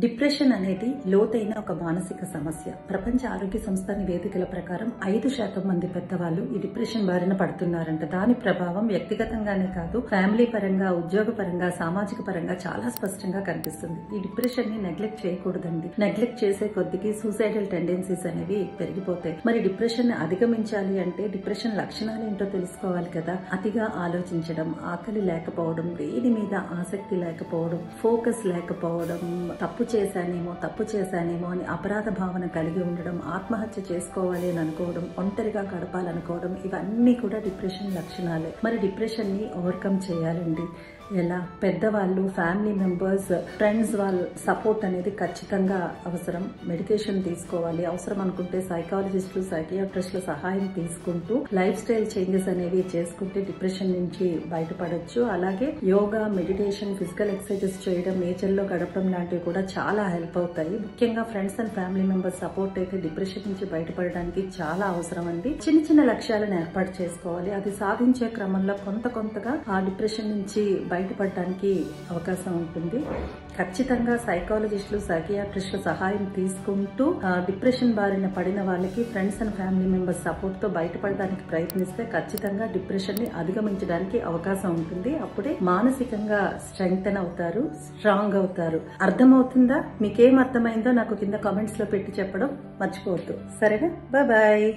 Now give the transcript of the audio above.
Depression అనేది లోతైన ఒక మానసిక సమస్య. ప్రపంచ ఆరోగ్య సంస్థ నివేదికల ప్రకారం 5% మంది పెద్దవాళ్ళు ఈ డిప్రెషన్ బారిన పడుతున్నారంట. దాని ప్రభావం వ్యక్తిగతంగానే కాదు, ఫ్యామిలీ పరంగా, ఉద్యోగ పరంగా, సామాజిక పరంగా చాలా స్పష్టంగా కనిపిస్తుంది. ఈ డిప్రెషన్ ని నెగ్లెక్ట్ చేయకూడదండి. నెగ్లెక్ట్ చేసే కొద్దికి సూసైడల్ టెండెన్సీస్ అనేవి పెరిగిపోతాయి. మరి డిప్రెషన్ ని అధిగమించాలి అంటే డిప్రెషన్ లక్షణాలు ఏంటో తెలుసుకోవాలి కదా. అతిగా ఆలోచించడం, ఆకలి లేకపోవడం, దేని మీద ఆసక్తి లేకపోవడం, ఫోకస్ లేకపోవడం, తప్పు చేశానేమో అని అపరాధ భావన కలిగి ఉండడం, ఆత్మహత్య చేసుకోవాలి అని అనుకోవడం, ఒంటరిగా గడపాలనుకోవడం, ఇవన్నీ కూడా డిప్రెషన్ లక్షణాలే. మరి డిప్రెషన్ ని ఓవర్కమ్ చేయాలండి. ఎలా? పెద్దవాళ్ళు, ఫ్యామిలీ మెంబర్స్, ఫ్రెండ్స్ వాళ్ళ సపోర్ట్ అనేది ఖచ్చితంగా అవసరం. మెడికేషన్ తీసుకోవాలి. అవసరం అనుకుంటే సైకాలజిస్టులు, సైకియాట్రిస్టుల సహాయం తీసుకుంటూ లైఫ్ స్టైల్ చేంజెస్ అనేవి చేసుకుంటే డిప్రెషన్ నుంచి బయటపడొచ్చు. అలాగే యోగా, మెడిటేషన్, ఫిజికల్ ఎక్సర్సైజెస్ చేయడం, నేచర్ లో గడపడం లాంటివి కూడా చాలా హెల్ప్ అవుతాయి. ముఖ్యంగా friends and family members support అయితే డిప్రెషన్ నుంచి బయటపడడానికి చాలా అవసరం అండి. చిన్న చిన్న లక్ష్యాలను ఏర్పాటు చేసుకోవాలి. అది సాధించే క్రమంలో కొంతగా ఆ డిప్రెషన్ నుంచి బయటపడడానికి అవకాశం ఉంటుంది. ఖచ్చితంగా సైకాలజిస్టులు, సైకియాట్రిస్టుల సహాయం తీసుకుంటూ డిప్రెషన్ బారిన పడిన వాళ్ళకి friends and family members support తో బయటపడడానికి ప్రయత్నిస్తే ఖచ్చితంగా డిప్రెషన్ ని అధిగమించడానికి అవకాశం ఉంటుంది. అప్పుడే మానసికంగా స్ట్రెంగ్తెన్ అవుతారు, స్ట్రాంగ్ అవుతారు. అర్థమవుతుందా? మీకేం అర్థమైందో నాకు కింద కామెంట్స్ లో పెట్టి చెప్పడం మర్చిపోవద్దు. సరేనా? బాయ్.